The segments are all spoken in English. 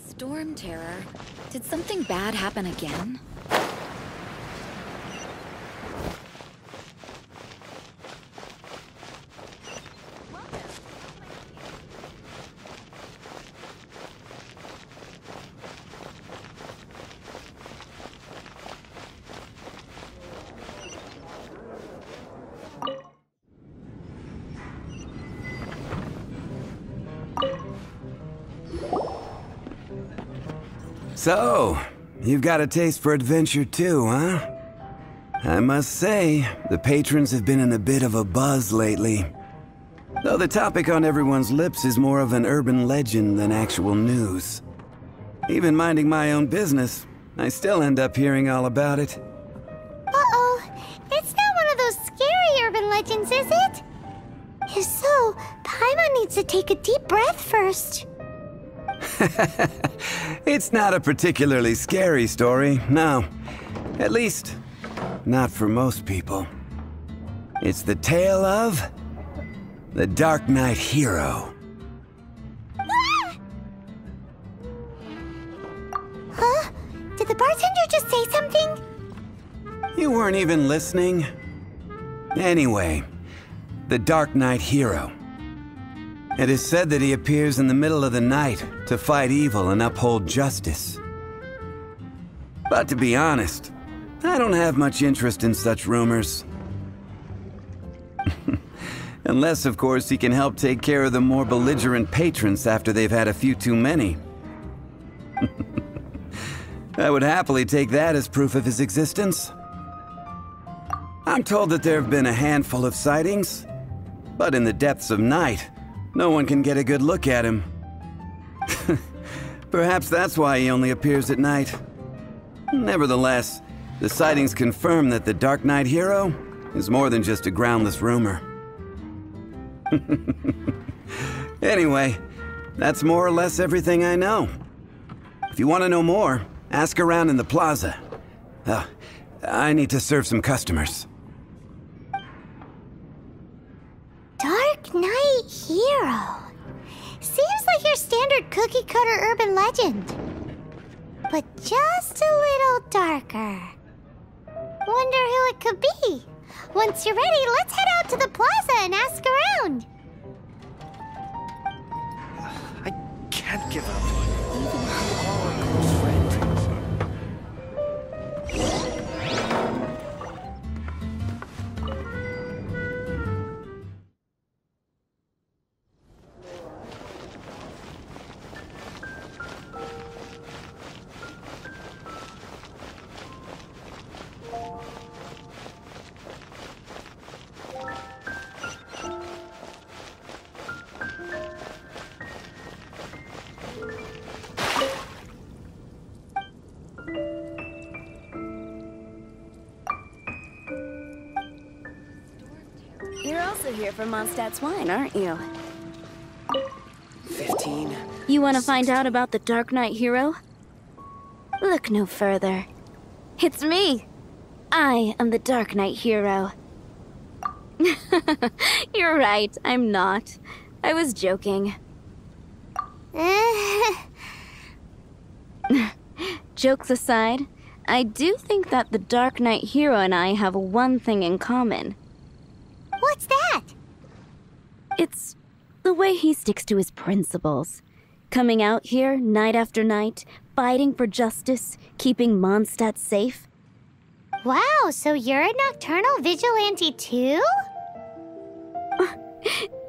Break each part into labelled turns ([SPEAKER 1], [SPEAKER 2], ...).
[SPEAKER 1] Storm Terror. Did something bad happen again?
[SPEAKER 2] So, you've got a taste for adventure too, huh? I must say, the patrons have been in a bit of a buzz lately. Though the topic on everyone's lips is more of an urban legend than actual news. Even minding my own business, I still end up hearing all about it.
[SPEAKER 3] Uh-oh. It's not one of those scary urban legends, is it? If so, Paimon needs to take a deep breath first.
[SPEAKER 2] It's not a particularly scary story, no. At least, not for most people. It's the tale of the Darknight Hero.
[SPEAKER 3] Huh? Did the bartender just say something?
[SPEAKER 2] You weren't even listening? Anyway, the Darknight Hero. It is said that he appears in the middle of the night to fight evil and uphold justice. But to be honest, I don't have much interest in such rumors. Unless, of course, he can help take care of the more belligerent patrons after they've had a few too many. I would happily take that as proof of his existence. I'm told that there have been a handful of sightings, but in the depths of night, no one can get a good look at him. Perhaps that's why he only appears at night. Nevertheless, the sightings confirm that the Darknight Hero is more than just a groundless rumor. Anyway, that's more or less everything I know. If you want to know more, ask around in the plaza. I need to serve some customers.
[SPEAKER 3] Darknight Hero. Seems like your standard cookie-cutter urban legend. But just a little darker. Wonder who it could be. Once you're ready, let's head out to the plaza and ask around.
[SPEAKER 4] I can't give up. Even if you are a close friend.
[SPEAKER 5] You're also here for Mondstadt's wine, aren't you?
[SPEAKER 4] 15.
[SPEAKER 5] You want to find out about the Darknight Hero? Look no further. It's me! I am the Darknight Hero. You're right, I'm not. I was joking. Jokes aside, I do think that the Darknight Hero and I have one thing in common.
[SPEAKER 3] What's that?
[SPEAKER 5] It's the way he sticks to his principles. Coming out here night after night, fighting for justice, keeping Mondstadt safe.
[SPEAKER 3] Wow, so you're a nocturnal vigilante too?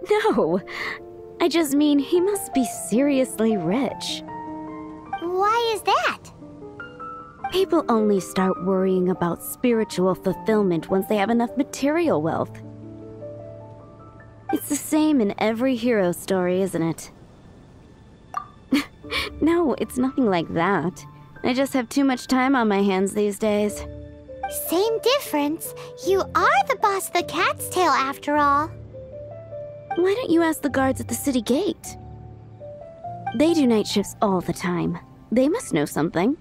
[SPEAKER 5] No, I just mean he must be seriously rich.
[SPEAKER 3] Why is that?
[SPEAKER 5] People only start worrying about spiritual fulfillment once they have enough material wealth. It's the same in every hero story, isn't it? No, it's nothing like that. I just have too much time on my hands these days.
[SPEAKER 3] Same difference. You are the boss of the Cat's Tail, after all.
[SPEAKER 5] Why don't you ask the guards at the city gate? They do night shifts all the time. They must know something.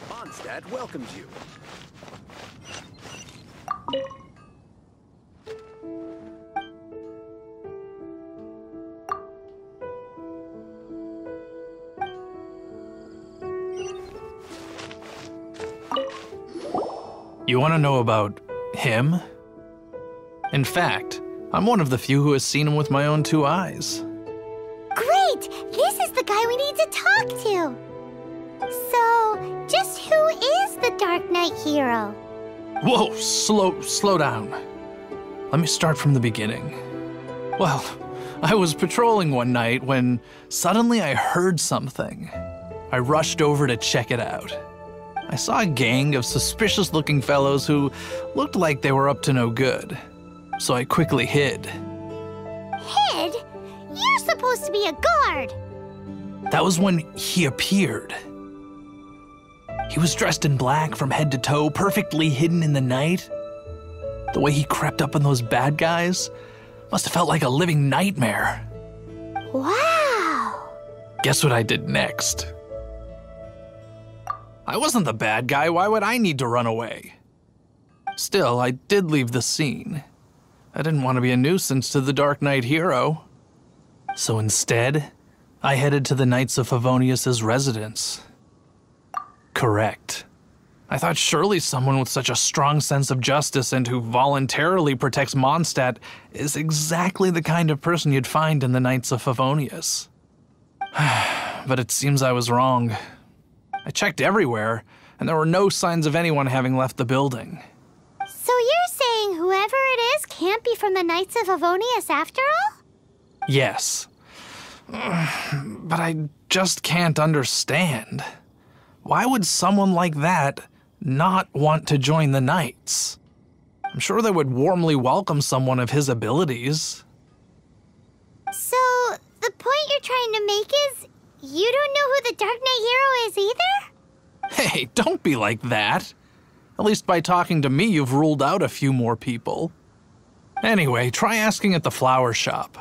[SPEAKER 2] Mondstadt welcomes you.
[SPEAKER 6] You want to know about him? In fact, I'm one of the few who has seen him with my own 2 eyes.
[SPEAKER 3] Great! This is the guy we need to talk to. So, just who is the Darknight Hero?
[SPEAKER 6] Whoa, slow down. Let me start from the beginning. Well, I was patrolling one night when suddenly I heard something. I rushed over to check it out. I saw a gang of suspicious-looking fellows who looked like they were up to no good. So I quickly hid.
[SPEAKER 3] Hid? You're supposed to be a guard.
[SPEAKER 6] That was when he appeared. He was dressed in black from head to toe, perfectly hidden in the night. The way he crept up on those bad guys must have felt like a living nightmare.
[SPEAKER 3] Wow.
[SPEAKER 6] Guess what I did next? I wasn't the bad guy. Why would I need to run away? Still, I did leave the scene. I didn't want to be a nuisance to the Darknight Hero. So instead, I headed to the Knights of Favonius' residence. Correct. I thought surely someone with such a strong sense of justice and who voluntarily protects Mondstadt is exactly the kind of person you'd find in the Knights of Favonius. But it seems I was wrong. I checked everywhere, and there were no signs of anyone having left the building.
[SPEAKER 3] So you're saying whoever it is can't be from the Knights of Favonius after all?
[SPEAKER 6] Yes. But I just can't understand. Why would someone like that not want to join the Knights? I'm sure they would warmly welcome someone of his abilities.
[SPEAKER 3] So, the point you're trying to make is you don't know who the Darknight Hero is either?
[SPEAKER 6] Hey, don't be like that. At least by talking to me, you've ruled out a few more people. Anyway, try asking at the flower shop.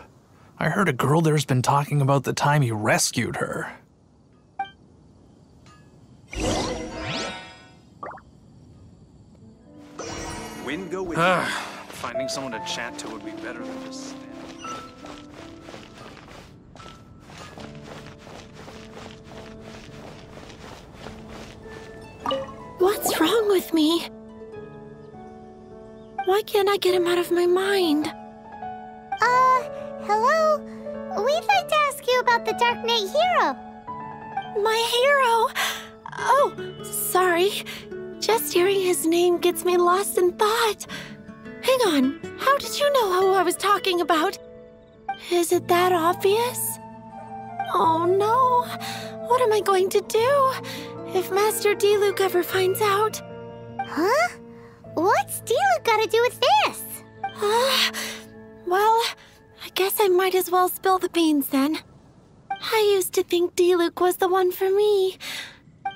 [SPEAKER 6] I heard a girl there's been talking about the time you rescued her.
[SPEAKER 2] Wind go with
[SPEAKER 6] Finding someone to chat to would be better than just standing.
[SPEAKER 7] What's wrong with me? Why can't I get him out of my mind?
[SPEAKER 3] Hello? We'd like to ask you about the Darknight Hero.
[SPEAKER 7] My hero! Oh, sorry. Just hearing his name gets me lost in thought. Hang on, how did you know who I was talking about? Is it that obvious? Oh no, what am I going to do if Master Diluc ever finds out?
[SPEAKER 3] Huh? What's Diluc got to do with this?
[SPEAKER 7] Well, I guess I might as well spill the beans then. I used to think Diluc was the one for me,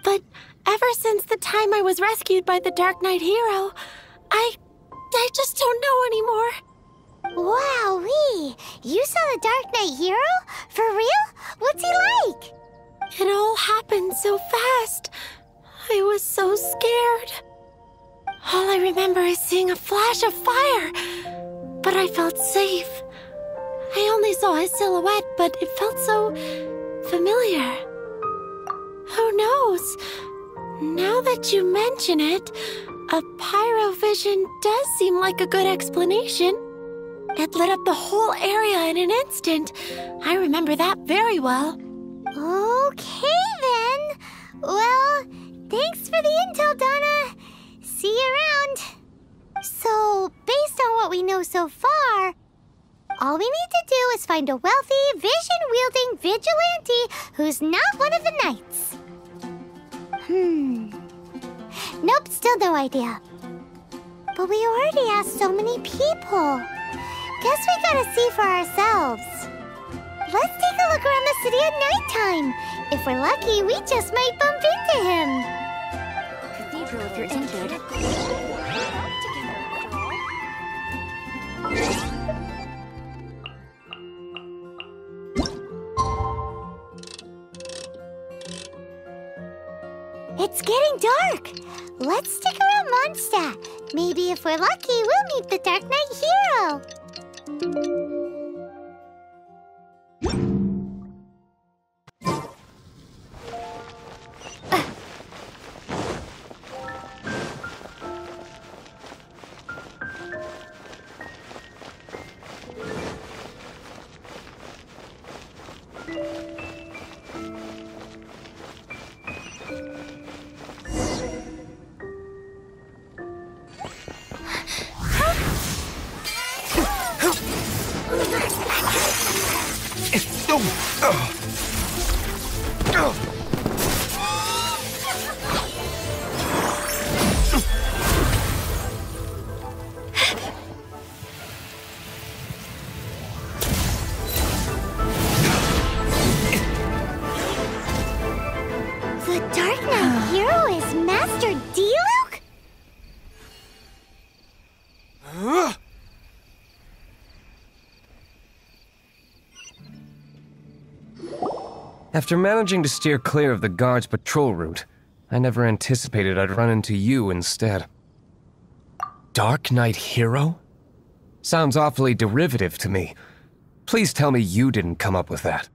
[SPEAKER 7] but ever since the time I was rescued by the Darknight Hero, I just don't know anymore.
[SPEAKER 3] Wowee! You saw the Darknight Hero? For real? What's he like?
[SPEAKER 7] It all happened so fast. I was so scared. All I remember is seeing a flash of fire, but I felt safe. I only saw his silhouette, but it felt so familiar. Who knows? Now that you mention it, a pyrovision does seem like a good explanation. It lit up the whole area in an instant. I remember that very well.
[SPEAKER 3] Okay then. Well, thanks for the intel, Donna. See you around. So, based on hero so far. All we need to do is find a wealthy, vision-wielding vigilante who's not one of the knights. Nope, still no idea. But we already asked so many people. Guess we gotta see for ourselves. Let's take a look around the city at nighttime. If we're lucky, we just might bump into him.
[SPEAKER 1] Cathedral if you're injured.
[SPEAKER 3] It's getting dark. Let's stick around Mondstadt. Maybe if we're lucky, we'll meet the Darknight Hero. The Darknight Hero is Master Diluc?
[SPEAKER 8] After managing to steer clear of the guards' patrol route, I never anticipated I'd run into you instead. Darknight Hero? Sounds awfully derivative to me. Please tell me you didn't come up with that.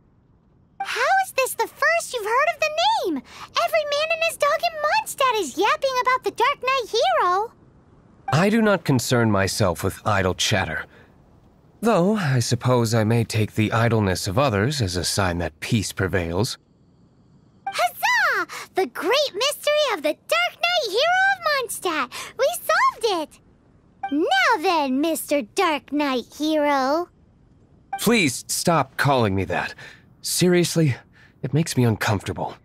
[SPEAKER 3] How is this the first you've heard of the name? Every man and his dog in Mondstadt is yapping about the Darknight Hero.
[SPEAKER 8] I do not concern myself with idle chatter. Though, I suppose I may take the idleness of others as a sign that peace prevails.
[SPEAKER 3] Huzzah! The great mystery of the Darknight Hero of Mondstadt! We solved it! Now then, Mr. Darknight Hero.
[SPEAKER 8] Please stop calling me that. Seriously, it makes me uncomfortable.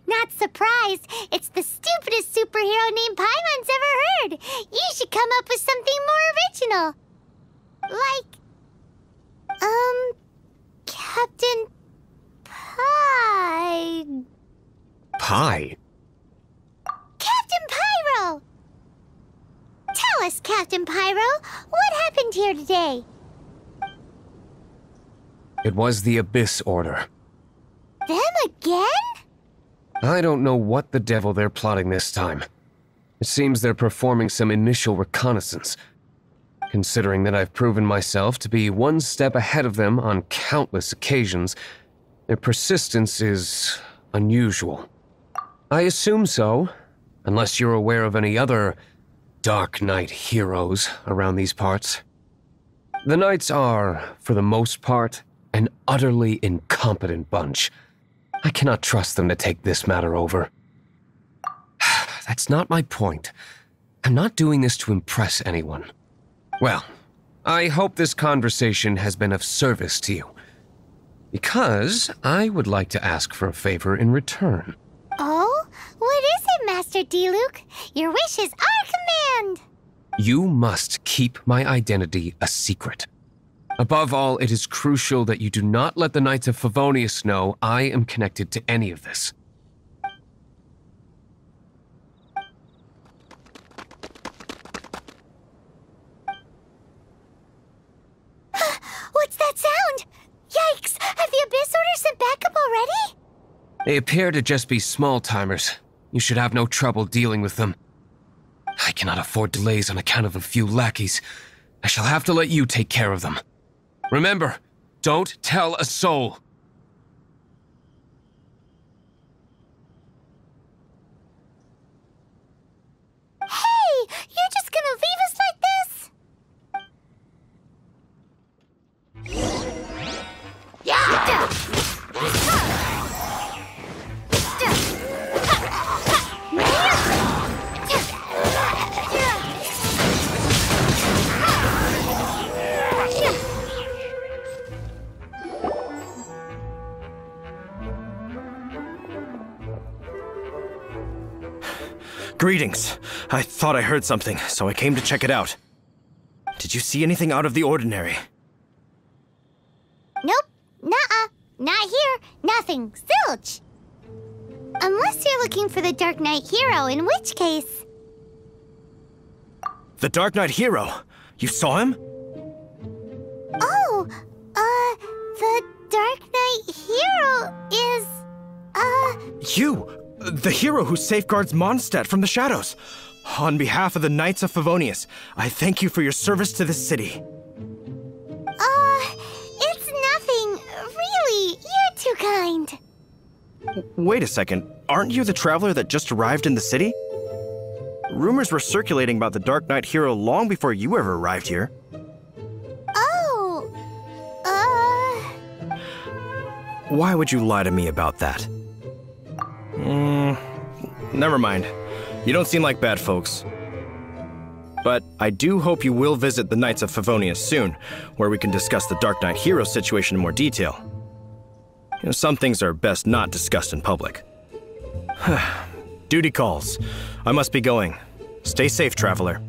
[SPEAKER 3] Not surprised. It's the stupidest superhero name Paimon's ever heard. You should come up with something more original. Like, Captain Pie.
[SPEAKER 8] Pie?
[SPEAKER 3] Captain Pyro! Tell us, Captain Pyro, what happened here today?
[SPEAKER 8] It was the Abyss Order.
[SPEAKER 3] Them again?
[SPEAKER 8] I don't know what the devil they're plotting this time. It seems they're performing some initial reconnaissance. Considering that I've proven myself to be one step ahead of them on countless occasions, their persistence is unusual. I assume so, unless you're aware of any other Darknight heroes around these parts. The Knights are, for the most part, an utterly incompetent bunch. I cannot trust them to take this matter over. That's not my point. I'm not doing this to impress anyone. Well, I hope this conversation has been of service to you. Because I would like to ask for a favor in return.
[SPEAKER 3] Oh? What is it, Master Diluc? Your wish is our command!
[SPEAKER 8] You must keep my identity a secret. Above all, it is crucial that you do not let the Knights of Favonius know I am connected to any of this.
[SPEAKER 3] What's that sound? Yikes! Have the Abyss Order sent backup already?
[SPEAKER 8] They appear to just be small-timers. You should have no trouble dealing with them. I cannot afford delays on account of a few lackeys. I shall have to let you take care of them. Remember, don't tell a soul.
[SPEAKER 3] Hey! You're just gonna leave us like this?
[SPEAKER 9] Greetings. I thought I heard something, so I came to check it out. Did you see anything out of the ordinary?
[SPEAKER 3] Nope. Nuh-uh. Not here. Nothing. Zilch. Unless you're looking for the Darknight Hero, in which case...
[SPEAKER 9] The Darknight Hero? You saw him?
[SPEAKER 3] Oh, the Darknight Hero is,
[SPEAKER 9] You! The hero who safeguards Mondstadt from the shadows. On behalf of the Knights of Favonius, I thank you for your service to this city.
[SPEAKER 3] It's nothing. Really, you're too kind.
[SPEAKER 9] Wait a second. Aren't you the traveler that just arrived in the city? Rumors were circulating about the Darknight Hero long before you ever arrived here.
[SPEAKER 3] Oh,
[SPEAKER 9] Why would you lie to me about that? Never mind. You don't seem like bad folks. But I do hope you will visit the Knights of Favonius soon, where we can discuss the Darknight Hero situation in more detail. You know, some things are best not discussed in public. Duty calls. I must be going. Stay safe, traveler.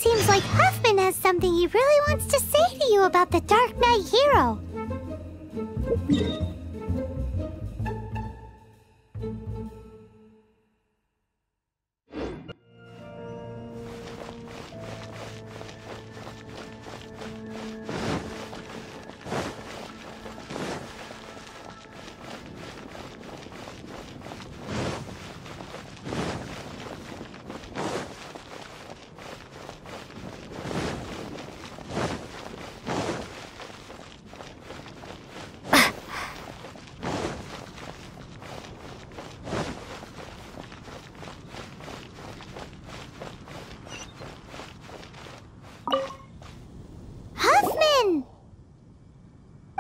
[SPEAKER 3] seems like Huffman has something he really wants to say to you about the Darknight Hero.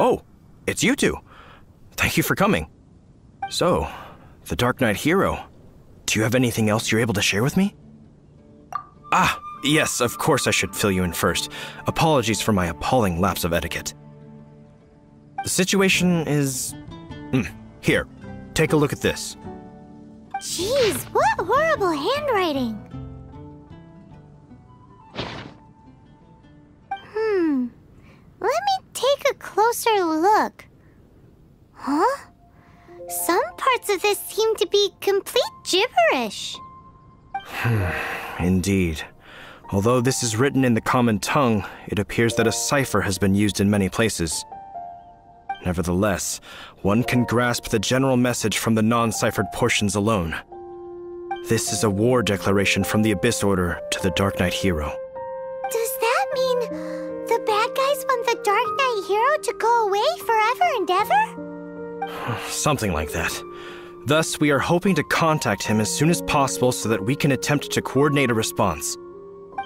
[SPEAKER 9] Oh, it's you two. Thank you for coming. So, the Darknight Hero. Do you have anything else you're able to share with me? Ah, yes, of course I should fill you in first. Apologies for my appalling lapse of etiquette. The situation is... Here, take a look at this.
[SPEAKER 3] Jeez, what horrible handwriting. Let me take a closer look. Huh? Some parts of this seem to be complete gibberish.
[SPEAKER 9] Indeed. Although this is written in the common tongue, it appears that a cipher has been used in many places. Nevertheless, one can grasp the general message from the non-ciphered portions alone. This is a war declaration from the Abyss Order to the Darknight Hero.
[SPEAKER 3] Does that mean the bad guys want the Darknight Hero to go away forever and ever?
[SPEAKER 9] Something like that. Thus, we are hoping to contact him as soon as possible so that we can attempt to coordinate a response.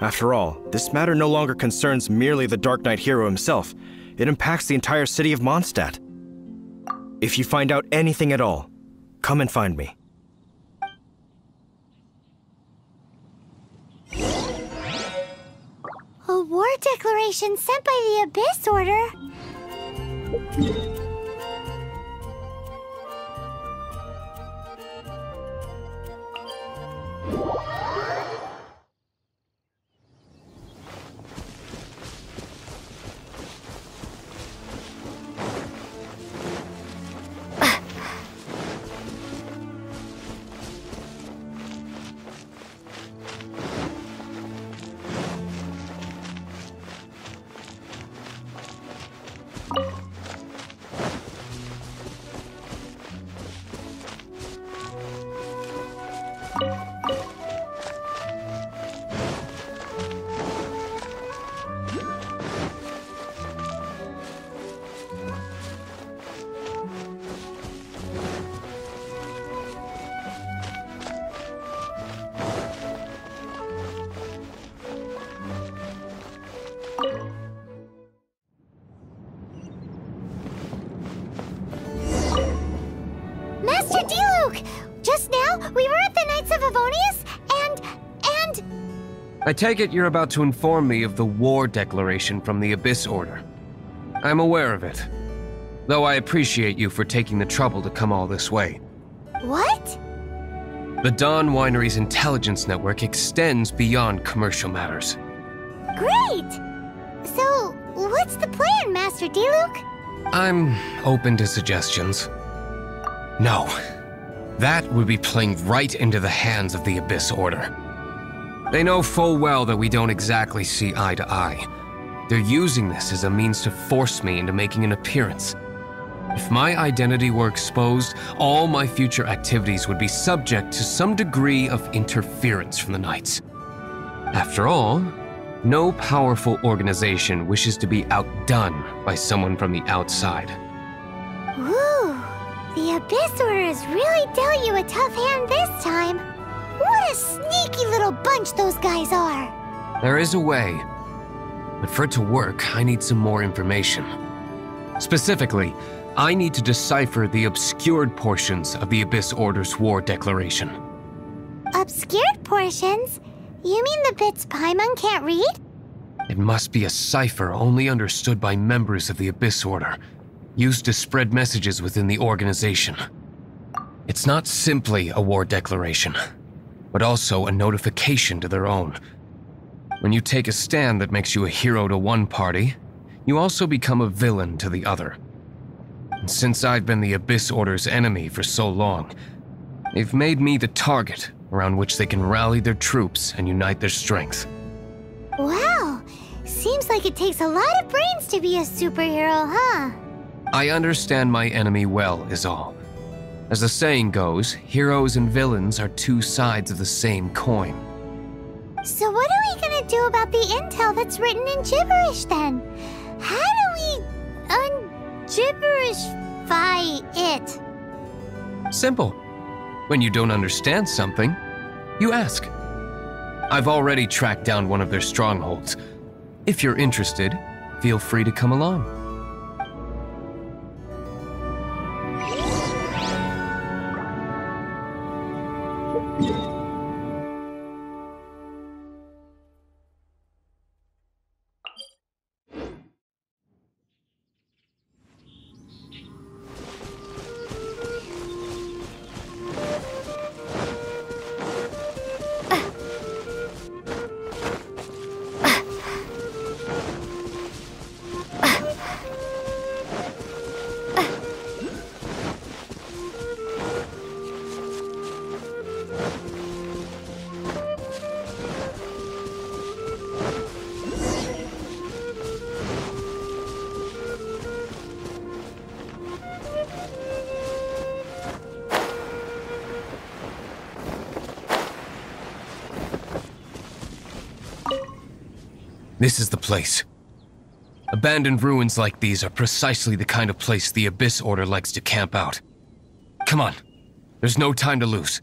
[SPEAKER 9] After all, this matter no longer concerns merely the Darknight Hero himself. It impacts the entire city of Mondstadt. If you find out anything at all, come and find me.
[SPEAKER 3] A war declaration sent by the Abyss Order? Master Diluc! Just now, we were at the Knights of Favonius, and...
[SPEAKER 8] I take it you're about to inform me of the war declaration from the Abyss Order. I'm aware of it. though I appreciate you for taking the trouble to come all this way.
[SPEAKER 3] What?
[SPEAKER 8] The Dwan Winery's intelligence network extends beyond commercial matters.
[SPEAKER 3] Great! So, what's the plan, Master Diluc?
[SPEAKER 8] I'm open to suggestions. No. That would be playing right into the hands of the Abyss Order. They know full well that we don't exactly see eye to eye. They're using this as a means to force me into making an appearance. If my identity were exposed, all my future activities would be subject to some degree of interference from the Knights. After all, no powerful organization wishes to be outdone by someone from the outside.
[SPEAKER 3] Woo! The Abyss Order has really dealt you a tough hand this time. What a sneaky little bunch those guys are!
[SPEAKER 8] There is a way, but for it to work, I need some more information. Specifically, I need to decipher the obscured portions of the Abyss Order's war declaration.
[SPEAKER 3] Obscured portions? You mean the bits Paimon can't read?
[SPEAKER 8] It must be a cipher only understood by members of the Abyss Order, used to spread messages within the organization. It's not simply a war declaration, but also a notification to their own. When you take a stand that makes you a hero to one party, you also become a villain to the other. And since I've been the Abyss Order's enemy for so long, they've made me the target around which they can rally their troops and unite their strength.
[SPEAKER 3] Wow, seems like it takes a lot of brains to be a superhero, huh?
[SPEAKER 8] I understand my enemy well, is all. As the saying goes, heroes and villains are two sides of the same coin.
[SPEAKER 3] So what are we gonna do about the intel that's written in gibberish then? How do we un-gibberishify it?
[SPEAKER 8] Simple. When you don't understand something, you ask. I've already tracked down one of their strongholds. If you're interested, feel free to come along. This is the place. Abandoned ruins like these are precisely the kind of place the Abyss Order likes to camp out. Come on, there's no time to lose.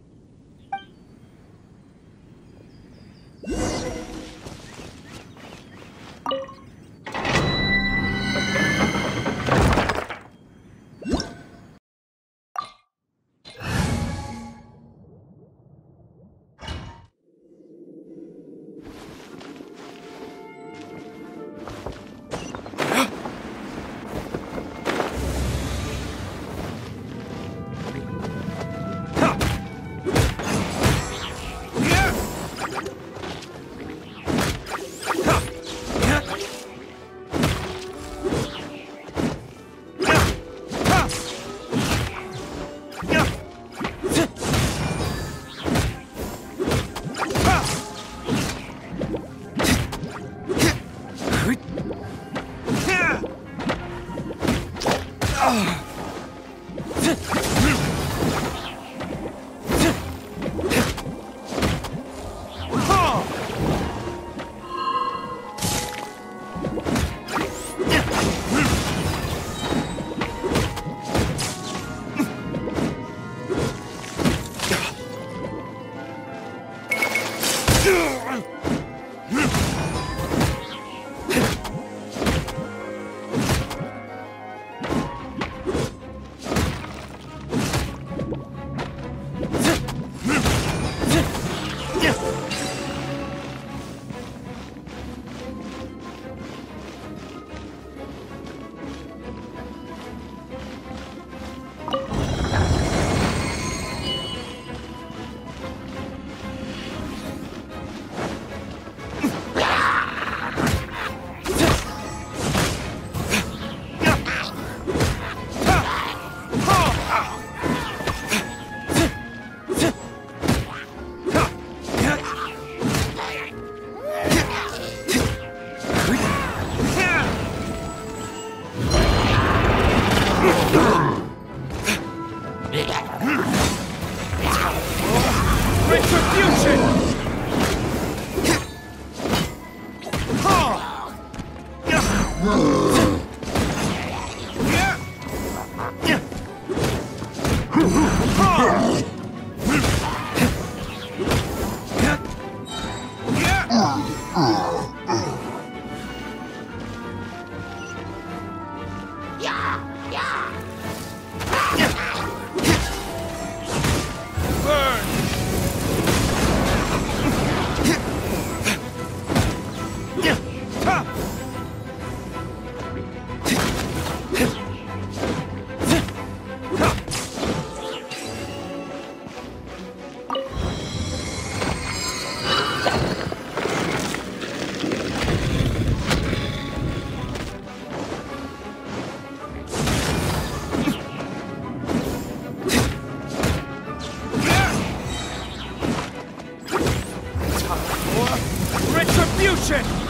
[SPEAKER 4] Retribution!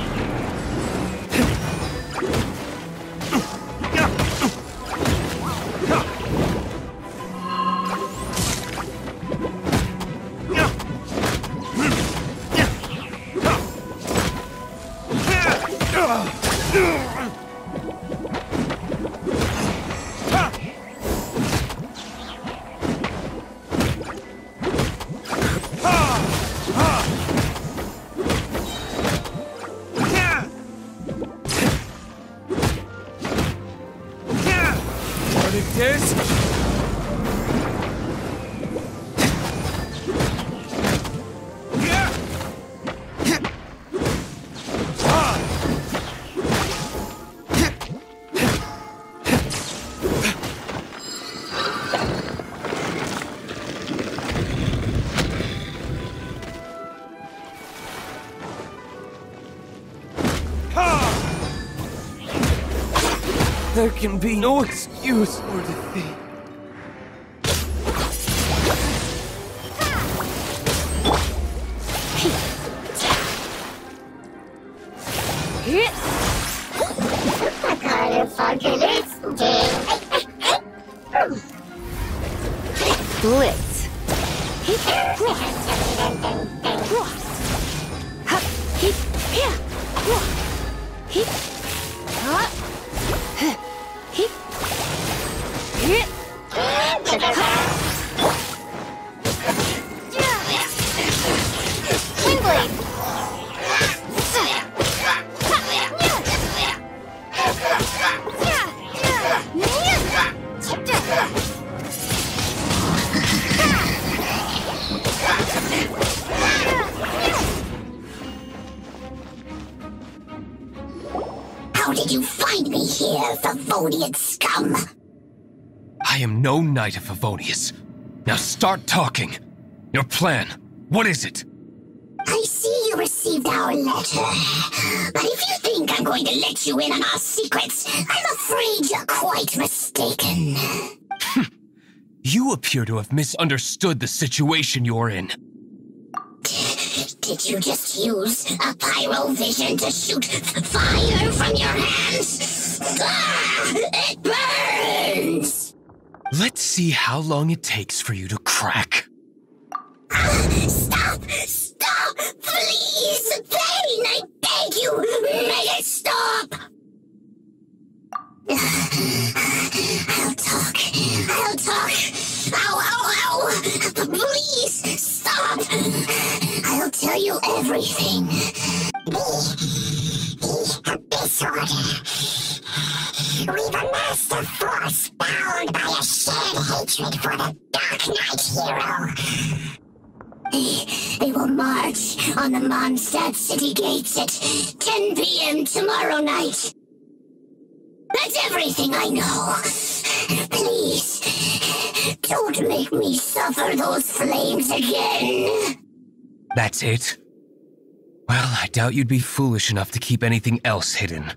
[SPEAKER 8] There can be no excuse for defeat.
[SPEAKER 1] Blitz.
[SPEAKER 10] How did you find me here, Favonian scum?
[SPEAKER 8] I am no Knight of Favonius. Now start talking. Your plan, what is it?
[SPEAKER 10] I see you received our letter. But if you think I'm going to let you in on our secrets, I'm afraid you're quite mistaken.
[SPEAKER 8] You appear to have misunderstood the situation you're in.
[SPEAKER 10] Did you just use a pyro vision to shoot fire from your hands? Ah, it burns!
[SPEAKER 8] Let's see how long it takes for you to crack.
[SPEAKER 10] Stop! Stop! Please! Pain! I beg you! Make it stop! I'll talk. I'll talk. Ow, ow, ow! Please, stop! I'll tell you everything. This order. We've amassed a force bound by a shared hatred for the Darknight Hero. They will march on the Mondstadt city gates at 10 p.m. tomorrow night. That's everything I know. Please, don't make me suffer those flames again.
[SPEAKER 8] That's it? Well, I doubt you'd be foolish enough to keep anything else hidden.